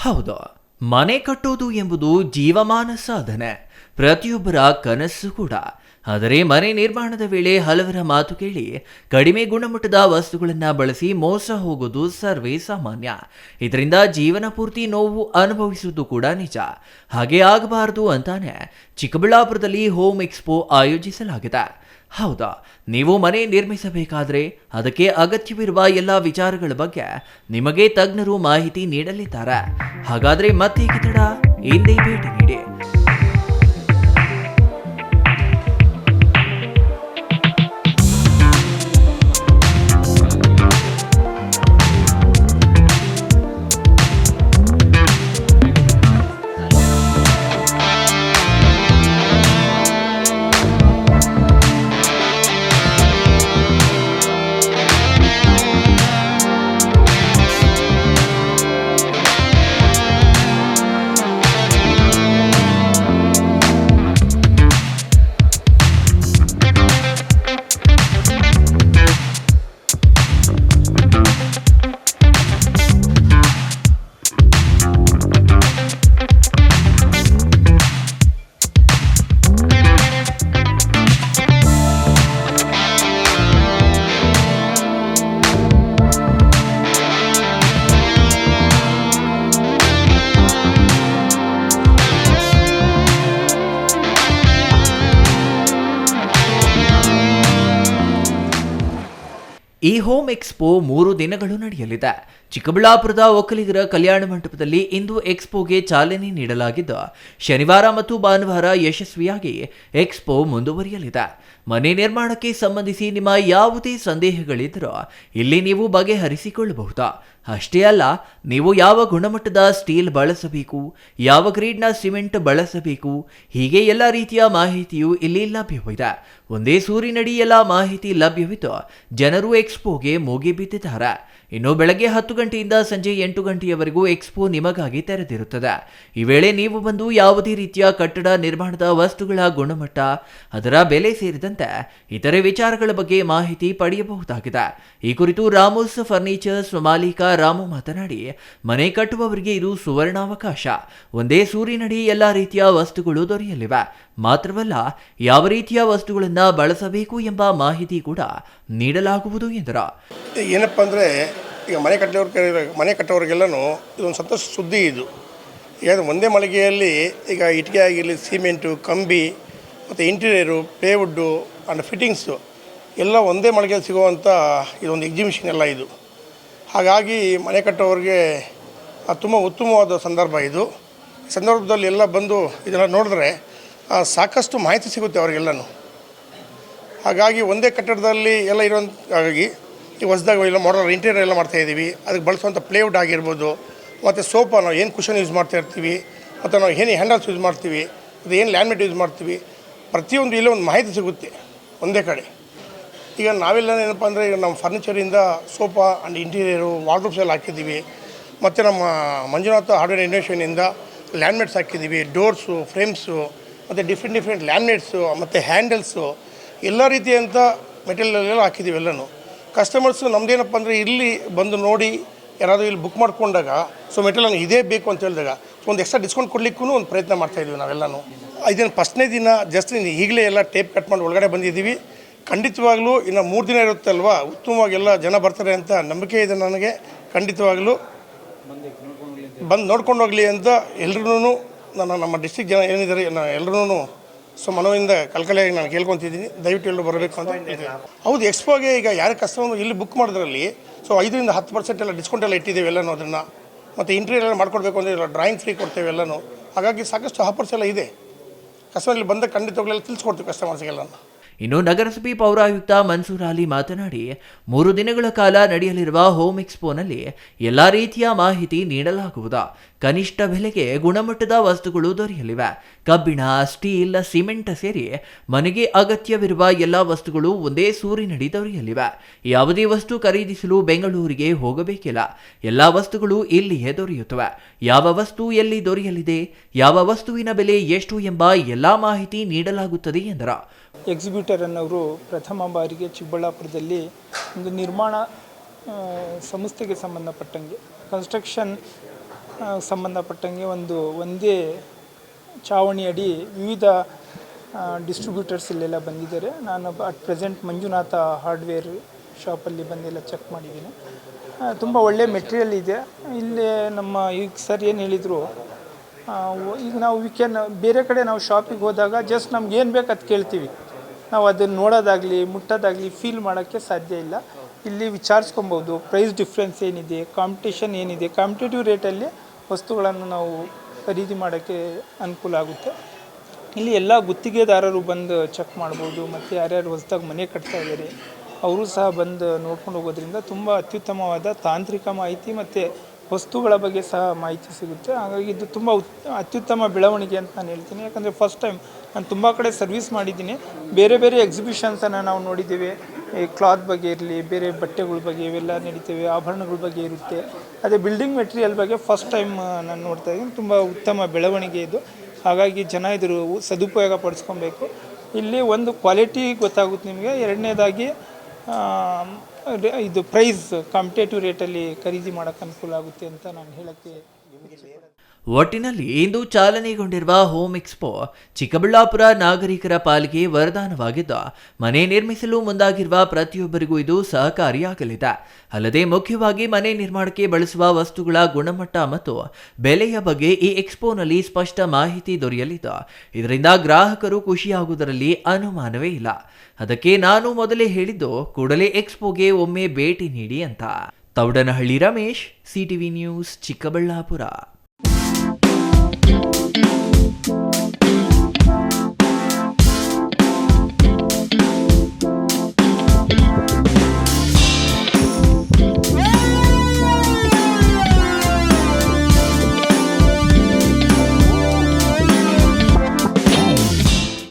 ಹೌದು, ಮನೆ ಕಟ್ಟೋದು ಎಂಬುದು ಜೀವಮಾನ ಸಾಧನೆ, ಪ್ರತಿಯೊಬ್ಬರ ಕನಸು ಕೂಡ. ಆದರೆ ಮನೆ ನಿರ್ಮಾಣದ ವೇಳೆ ಹಲವರ ಮಾತು ಕೇಳಿ ಕಡಿಮೆ ಗುಣಮಟ್ಟದ ವಸ್ತುಗಳನ್ನು ಬಳಸಿ ಮೋಸ ಹೋಗೋದು ಸರ್ವೇ ಸಾಮಾನ್ಯ. ಇದರಿಂದ ಜೀವನ ಪೂರ್ತಿ ನೋವು ಅನುಭವಿಸುವುದು ಕೂಡ ನಿಜ. ಹಾಗೆ ಆಗಬಾರದು ಅಂತಾನೆ ಚಿಕ್ಕಬಳ್ಳಾಪುರದಲ್ಲಿ ಹೋಮ್ ಎಕ್ಸ್ಪೋ ಆಯೋಜಿಸಲಾಗಿದೆ. ಹೌದಾ, ನೀವು ಮನೆ ನಿರ್ಮಿಸಬೇಕಾದ್ರೆ ಅದಕ್ಕೆ ಅಗತ್ಯವಿರುವ ಎಲ್ಲ ವಿಚಾರಗಳ ಬಗ್ಗೆ ನಿಮಗೆ ತಜ್ಞರು ಮಾಹಿತಿ ನೀಡಲಿದ್ದಾರೆ. ಹಾಗಾದ್ರೆ ಮತ್ತೇಕೆ ತಡ, ಹಿಂದೆ ಭೇಟಿ ನೀಡಿ. ಈ ಹೋಮ್ ಎಕ್ಸ್ಪೋ 3 ದಿನಗಳು ನಡೆಯಲಿದೆ. ಚಿಕ್ಕಬಳ್ಳಾಪುರದ ಒಕ್ಕಲಿಗರ ಕಲ್ಯಾಣ ಮಂಟಪದಲ್ಲಿ ಇಂದು ಎಕ್ಸ್ಪೋಗೆ ಚಾಲನೆ ನೀಡಲಾಗಿದ್ದು, ಶನಿವಾರ ಮತ್ತು ಭಾನುವಾರ ಯಶಸ್ವಿಯಾಗಿ ಎಕ್ಸ್ಪೋ ಮುಂದುವರಿಯಲಿದೆ. ಮನೆ ನಿರ್ಮಾಣಕ್ಕೆ ಸಂಬಂಧಿಸಿ ನಿಮ್ಮ ಯಾವುದೇ ಸಂದೇಹಗಳಿದ್ದರೂ ಇಲ್ಲಿ ನೀವು ಬಗೆಹರಿಸಿಕೊಳ್ಳಬಹುದು. ಅಷ್ಟೇ ಅಲ್ಲ, ನೀವು ಯಾವ ಗುಣಮಟ್ಟದ ಸ್ಟೀಲ್ ಬಳಸಬೇಕು, ಯಾವ ಗ್ರೇಡ್ನ ಸಿಮೆಂಟ್ ಬಳಸಬೇಕು, ಹೀಗೆ ಎಲ್ಲ ರೀತಿಯ ಮಾಹಿತಿಯು ಇಲ್ಲಿ ಲಭ್ಯವಿದೆ. ಒಂದೇ ಸೂರಿನಡಿ ಎಲ್ಲ ಮಾಹಿತಿ ಲಭ್ಯವಿದ್ದು ಜನರು ಎಕ್ಸ್ಪೋಗೆ ಮುಗಿಬಿದ್ದಿದ್ದಾರೆ. ಇನ್ನು ಬೆಳಗ್ಗೆ 10 ಗಂಟೆಯಿಂದ ಸಂಜೆ 8 ಗಂಟೆಯವರೆಗೂ ಎಕ್ಸ್ಪೋ ನಿಮಗಾಗಿ ತೆರೆದಿರುತ್ತದೆ. ಈ ವೇಳೆ ನೀವು ಬಂದು ಯಾವುದೇ ರೀತಿಯ ಕಟ್ಟಡ ನಿರ್ಮಾಣದ ವಸ್ತುಗಳ ಗುಣಮಟ್ಟ, ಅದರ ಬೆಲೆ ಸೇರಿದಂತೆ ಇತರೆ ವಿಚಾರಗಳ ಬಗ್ಗೆ ಮಾಹಿತಿ ಪಡೆಯಬಹುದಾಗಿದೆ. ಈ ಕುರಿತು ರಾಮೋಸ್ ಫರ್ನಿಚರ್ಸ್ ಮಾಲೀಕ ರಾಮು ಮಾತನಾಡಿ, ಮನೆ ಕಟ್ಟುವವರಿಗೆ ಇದು ಸುವರ್ಣಾವಕಾಶ. ಒಂದೇ ಸೂರಿನಡಿ ಎಲ್ಲ ರೀತಿಯ ವಸ್ತುಗಳು ದೊರೆಯಲಿವೆ. ಮಾತ್ರವಲ್ಲ, ಯಾವ ರೀತಿಯ ವಸ್ತುಗಳನ್ನು ಬಳಸಬೇಕು ಎಂಬ ಮಾಹಿತಿ ಕೂಡ ನೀಡಲಾಗುವುದು ಎಂದರು. ಏನಪ್ಪ ಅಂದರೆ, ಈಗ ಮನೆ ಕಟ್ಟೋರಿಗೆಲ್ಲನೂ ಇದೊಂದು ಸಂತೋಷ ಸುದ್ದಿ. ಇದು ಈಗ ಒಂದೇ ಮಳಿಗೆಯಲ್ಲಿ ಈಗ ಇಟ್ಟಿಗೆ ಆಗಿರಲಿ, ಸಿಮೆಂಟು, ಕಂಬಿ ಮತ್ತು ಇಂಟೀರಿಯರು, ಪ್ಲೇವುಡ್ಡು ಆ್ಯಂಡ್ ಫಿಟ್ಟಿಂಗ್ಸು ಎಲ್ಲ ಒಂದೇ ಮಳಿಗೆಯಲ್ಲಿ ಸಿಗುವಂಥ ಇದೊಂದು ಎಕ್ಸಿಬಿಷನ್ ಎಲ್ಲ ಇದು. ಹಾಗಾಗಿ ಮನೆ ಕಟ್ಟೋರಿಗೆ ತುಂಬ ಉತ್ತಮವಾದ ಸಂದರ್ಭ ಇದು. ಈ ಸಂದರ್ಭದಲ್ಲಿ ಎಲ್ಲ ಬಂದು ಇದನ್ನು ನೋಡಿದ್ರೆ ಸಾಕಷ್ಟು ಮಾಹಿತಿ ಸಿಗುತ್ತೆ ಅವರಿಗೆಲ್ಲನೂ. ಹಾಗಾಗಿ ಒಂದೇ ಕಟ್ಟಡದಲ್ಲಿ ಎಲ್ಲ ಇರೋಂಥ, ಹಾಗಾಗಿ ಈ ಹೊಸದಾಗಿ ಎಲ್ಲ ಮಾಡಲ್ ಇಂಟೀರಿಯರ್ ಎಲ್ಲ ಮಾಡ್ತಾಯಿದ್ದೀವಿ. ಅದಕ್ಕೆ ಬಳಸುವಂಥ ಪ್ಲೇವುಡ್ ಆಗಿರ್ಬೋದು, ಮತ್ತು ಸೋಫಾ ನಾವು ಏನು ಕುಷನ್ ಯೂಸ್ ಮಾಡ್ತಾ ಇರ್ತೀವಿ, ಮತ್ತು ನಾವು ಏನು ಹ್ಯಾಂಡಲ್ಸ್ ಯೂಸ್ ಮಾಡ್ತೀವಿ, ಮತ್ತು ಏನು ಲ್ಯಾಮಿನೇಟ್ ಯೂಸ್ ಮಾಡ್ತೀವಿ, ಪ್ರತಿಯೊಂದು ಇಲ್ಲೇ ಒಂದು ಮಾಹಿತಿ ಸಿಗುತ್ತೆ ಒಂದೇ ಕಡೆ. ಈಗ ನಾವೆಲ್ಲ ಏನಪ್ಪ ಅಂದರೆ, ಈಗ ನಮ್ಮ ಫರ್ನಿಚರಿಂದ ಸೋಫಾ ಆ್ಯಂಡ್ ಇಂಟೀರಿಯರು, ವಾರ್ಡ್ರೋಬ್ಸ್ ಎಲ್ಲ ಹಾಕಿದ್ದೀವಿ. ಮತ್ತು ನಮ್ಮ ಮಂಜುನಾಥ ಹಾರ್ಡ್ವೇರ್ ಇನ್ನೋವೇಷನಿಂದ ಲ್ಯಾಮಿನೇಟ್ಸ್ ಹಾಕಿದ್ದೀವಿ, ಡೋರ್ಸು, ಫ್ರೇಮ್ಸು, ಮತ್ತು ಡಿಫ್ರೆಂಟ್ ಲ್ಯಾಮಿನೇಟ್ಸು, ಮತ್ತು ಹ್ಯಾಂಡಲ್ಸು, ಎಲ್ಲ ರೀತಿಯಂಥ ಮೆಟೀರಿಯಲ್ ಹಾಕಿದ್ದೀವಿ ಎಲ್ಲನೂ. ಕಸ್ಟಮರ್ಸು ನಮ್ಮದೇನಪ್ಪ ಅಂದರೆ, ಇಲ್ಲಿ ಬಂದು ನೋಡಿ ಯಾರಾದರೂ ಇಲ್ಲಿ ಬುಕ್ ಮಾಡ್ಕೊಂಡಾಗ ಮೆಟೀರಿಯಲ್ ನನಗೆ ಇದೇ ಬೇಕು ಅಂತ ಹೇಳಿದಾಗ ಒಂದು ಎಕ್ಸ್ಟ್ರಾ ಡಿಸ್ಕೌಂಟ್ ಕೊಡಲಿಕ್ಕೂ ಒಂದು ಪ್ರಯತ್ನ ಮಾಡ್ತಾಯಿದ್ವಿ ನಾವೆಲ್ಲನೂ. ಇದೇನು ಫಸ್ಟ್ನೇ ದಿನ, ಜಸ್ಟ್ ಈಗಲೇ ಎಲ್ಲ ಟೇಪ್ ಕಟ್ ಮಾಡಿ ಒಳಗಡೆ ಬಂದಿದ್ದೀವಿ. ಖಂಡಿತವಾಗ್ಲೂ ಇನ್ನು 3 ದಿನ ಇರುತ್ತೆ ಅಲ್ವಾ, ಉತ್ತಮವಾಗಿ ಎಲ್ಲ ಜನ ಬರ್ತಾರೆ ಅಂತ ನಂಬಿಕೆ ಇದೆ ನನಗೆ. ಖಂಡಿತವಾಗ್ಲೂ ಬಂದು ನೋಡ್ಕೊಂಡು ಹೋಗಲಿ ಅಂತ ಎಲ್ರೂ ನಮ್ಮ ಡಿಸ್ಟ್ರಿಕ್ಟ್ ಜನ ಏನಿದ್ದಾರೆ ಎಲ್ಲರೂ ಮನವಿಂದ ಕಲ್ಕಲೆಯಾಗಿ ನಾನು ಕೇಳ್ಕೊತಿದ್ದೀನಿ. ದಯವಿಟ್ಟು ಎಲ್ಲರೂ ಬರಬೇಕು ಅಂತ ಹೇಳ್ತೀನಿ. ಹೌದು, ಎಕ್ಸ್ಪೋಗೆ ಈಗ ಯಾರು ಕಸ್ಟಮರ್ ಇಲ್ಲಿ ಬುಕ್ ಮಾಡಿದ್ರಲ್ಲಿ 5ರಿಂದ 10% ಎಲ್ಲ ಡಿಸ್ಕೌಂಟ್ ಎಲ್ಲ ಇಟ್ಟಿದ್ದೇವೆ ಎಲ್ಲನೂ. ಅದನ್ನು ಮತ್ತು ಇಂಟೀರಿಯರ್ ಎಲ್ಲ ಮಾಡ್ಕೊಡ್ಬೇಕು ಅಂದರೆ ಎಲ್ಲ ಡ್ರಾಯಿಂಗ್ ಫ್ರೀ ಕೊಡ್ತೇವೆ ಎಲ್ಲನೂ. ಹಾಗಾಗಿ ಸಾಕಷ್ಟು ಆಫರ್ಸ್ ಎಲ್ಲ ಇದೆ. ಕಸ್ಟಮರ್ ಇಲ್ಲಿ ಬಂದಾಗ ಖಂಡಿತವಾಗ್ಲೆಲ್ಲ ತಿಳಿಸ್ಕೊಡ್ತೀವಿ ಕಸ್ಟಮರ್ಸ್ಗೆಲ್ಲ. ಇನ್ನು ನಗರಸಭೆ ಪೌರಾಯುಕ್ತ ಮನ್ಸೂರ್ ಅಲಿ ಮಾತನಾಡಿ, 3 ದಿನಗಳ ಕಾಲ ನಡೆಯಲಿರುವ ಹೋಮ್ ಎಕ್ಸ್ಪೋನಲ್ಲಿ ಎಲ್ಲ ರೀತಿಯ ಮಾಹಿತಿ ನೀಡಲಾಗುವುದು. ಕನಿಷ್ಠ ಬೆಲೆಗೆ ಗುಣಮಟ್ಟದ ವಸ್ತುಗಳು ದೊರೆಯಲಿವೆ. ಕಬ್ಬಿಣ, ಸ್ಟೀಲ್, ಸಿಮೆಂಟ್ ಸೇರಿ ಮನೆಗೆ ಅಗತ್ಯವಿರುವ ಎಲ್ಲ ವಸ್ತುಗಳು ಒಂದೇ ಸೂರಿನಡಿ ದೊರೆಯಲಿವೆ. ಯಾವುದೇ ವಸ್ತು ಖರೀದಿಸಲು ಬೆಂಗಳೂರಿಗೆ ಹೋಗಬೇಕಿಲ್ಲ. ಎಲ್ಲ ವಸ್ತುಗಳು ಇಲ್ಲಿಯೇ ದೊರೆಯುತ್ತವೆ. ಯಾವ ವಸ್ತು ಎಲ್ಲಿ ದೊರೆಯಲಿದೆ, ಯಾವ ವಸ್ತುವಿನ ಬೆಲೆ ಎಷ್ಟು ಎಂಬ ಎಲ್ಲ ಮಾಹಿತಿ ನೀಡಲಾಗುತ್ತದೆ ಎಂದರು. ಎಕ್ಸಿಬಿಟರ್ ಅನ್ನೋರು ಪ್ರಥಮ ಬಾರಿಗೆ ಚಿಕ್ಕಬಳ್ಳಾಪುರದಲ್ಲಿ ಒಂದು ನಿರ್ಮಾಣ ಸಂಸ್ಥೆಗೆ ಸಂಬಂಧಪಟ್ಟಂಗೆ ಕನ್ಸ್ಟ್ರಕ್ಷನ್ ಸಂಬಂಧಪಟ್ಟಂಗೆ ಒಂದೇ ಚಾವಣಿ ಅಡಿ ವಿವಿಧ ಡಿಸ್ಟ್ರಿಬ್ಯೂಟರ್ಸ್ ಇಲ್ಲೆಲ್ಲ ಬಂದಿದ್ದಾರೆ. ನಾನು ಅಟ್ ಪ್ರೆಸೆಂಟ್ ಮಂಜುನಾಥ ಹಾರ್ಡ್ವೇರ್ ಶಾಪಲ್ಲಿ ಬಂದೆಲ್ಲ ಚೆಕ್ ಮಾಡಿದ್ದೀನಿ. ತುಂಬ ಒಳ್ಳೆ ಮೆಟೀರಿಯಲ್ ಇದೆ ಇಲ್ಲಿ. ನಮ್ಮ ಈಗ ಸರ್ ಏನು ಹೇಳಿದರು, ಈಗ ನಾವು ಬೇರೆ ಕಡೆ ನಾವು ಶಾಪಿಗೆ ಹೋದಾಗ ಜಸ್ಟ್ ನಮ್ಗೆ ಏನು ಬೇಕು ಅದು ಕೇಳ್ತೀವಿ, ನಾವು ಅದನ್ನು ನೋಡೋದಾಗಲಿ ಮುಟ್ಟೋದಾಗಲಿ ಫೀಲ್ ಮಾಡೋಕ್ಕೆ ಸಾಧ್ಯ ಇಲ್ಲ. ಇಲ್ಲಿ ವಿಚಾರಿಸ್ಕೊಬೋದು ಪ್ರೈಸ್ ಡಿಫ್ರೆನ್ಸ್ ಏನಿದೆ, ಕಾಂಪಿಟೇಷನ್ ಏನಿದೆ, ಕಾಂಪಿಟೇಟಿವ್ ರೇಟಲ್ಲಿ ವಸ್ತುಗಳನ್ನು ನಾವು ಖರೀದಿ ಮಾಡೋಕ್ಕೆ ಅನುಕೂಲ ಆಗುತ್ತೆ. ಇಲ್ಲಿ ಎಲ್ಲ ಗುತ್ತಿಗೆದಾರರು ಬಂದು ಚೆಕ್ ಮಾಡ್ಬೋದು, ಮತ್ತು ಯಾರ್ಯಾರು ಹೊಸದಾಗಿ ಮನೆ ಕಟ್ತಾ ಇದ್ದಾರೆ ಅವರು ಸಹ ಬಂದು ನೋಡ್ಕೊಂಡು ಹೋಗೋದ್ರಿಂದ ತುಂಬ ಅತ್ಯುತ್ತಮವಾದ ತಾಂತ್ರಿಕ ಮಾಹಿತಿ ಮತ್ತು ವಸ್ತುಗಳ ಬಗ್ಗೆ ಸಹ ಮಾಹಿತಿ ಸಿಗುತ್ತೆ. ಹಾಗಾಗಿ ಇದು ತುಂಬ ಅತ್ಯುತ್ತಮ ಬೆಳವಣಿಗೆ ಅಂತ ನಾನು ಹೇಳ್ತೀನಿ. ಯಾಕಂದರೆ ಫಸ್ಟ್ ಟೈಮ್ ನಾನು ತುಂಬ ಕಡೆ ಸರ್ವಿಸ್ ಮಾಡಿದ್ದೀನಿ. ಬೇರೆ ಬೇರೆ ಎಕ್ಸಿಬಿಷನ್ಸನ್ನು ನಾವು ನೋಡಿದ್ದೇವೆ. ಈ ಕ್ಲಾತ್ ಬಗ್ಗೆ ಇರಲಿ, ಬೇರೆ ಬಟ್ಟೆಗಳ ಬಗ್ಗೆ ಇವೆಲ್ಲ ನಡೀತೇವೆ, ಆಭರಣಗಳ ಬಗ್ಗೆ ಇರುತ್ತೆ. ಅದೇ ಬಿಲ್ಡಿಂಗ್ ಮೆಟೀರಿಯಲ್ ಬಗ್ಗೆ ಫಸ್ಟ್ ಟೈಮ್ ನಾನು ನೋಡ್ತಾ ಇದ್ದೀನಿ. ತುಂಬ ಉತ್ತಮ ಬೆಳವಣಿಗೆ ಇದು. ಹಾಗಾಗಿ ಜನ ಇದ್ರ ಸದುಪಯೋಗ ಪಡಿಸ್ಕೊಬೇಕು. ಇಲ್ಲಿ ಒಂದು ಕ್ವಾಲಿಟಿ ಗೊತ್ತಾಗುತ್ತೆ ನಿಮಗೆ. ಎರಡನೇದಾಗಿ ಇದು ಪ್ರೈಸ್ ಕಾಂಪಿಟೇಟಿವ್ ರೇಟಲ್ಲಿ ಖರೀದಿ ಮಾಡೋಕ್ಕೆ ಅನುಕೂಲ ಆಗುತ್ತೆ ಅಂತ ನಾನು ಹೇಳೋಕ್ಕೆ. ಒಟ್ಟಿನಲ್ಲಿ ಇಂದು ಚಾಲನೆಗೊಂಡಿರುವ ಹೋಮ್ ಎಕ್ಸ್ಪೋ ಚಿಕ್ಕಬಳ್ಳಾಪುರ ನಾಗರಿಕರ ಪಾಲಿಗೆ ವರದಾನವಾಗಿದ್ದು, ಮನೆ ನಿರ್ಮಿಸಲು ಮುಂದಾಗಿರುವ ಪ್ರತಿಯೊಬ್ಬರಿಗೂ ಇದು ಸಹಕಾರಿಯಾಗಲಿದೆ. ಅಲ್ಲದೆ ಮುಖ್ಯವಾಗಿ ಮನೆ ನಿರ್ಮಾಣಕ್ಕೆ ಬಳಸುವ ವಸ್ತುಗಳ ಗುಣಮಟ್ಟ ಮತ್ತು ಬೆಲೆಯ ಬಗ್ಗೆ ಈ ಎಕ್ಸ್ಪೋನಲ್ಲಿ ಸ್ಪಷ್ಟ ಮಾಹಿತಿ ದೊರೆಯಲಿದ್ದು, ಇದರಿಂದ ಗ್ರಾಹಕರು ಖುಷಿಯಾಗುವುದರಲ್ಲಿ ಅನುಮಾನವೇ ಇಲ್ಲ. ಅದಕ್ಕೆ ನಾನು ಮೊದಲೇ ಹೇಳಿದ್ದು, ಕೂಡಲೇ ಎಕ್ಸ್ಪೋಗೆ ಒಮ್ಮೆ ಭೇಟಿ ನೀಡಿ ಅಂತ. Thoudanahalli Ramesh, CTV news, Chikkaballapur.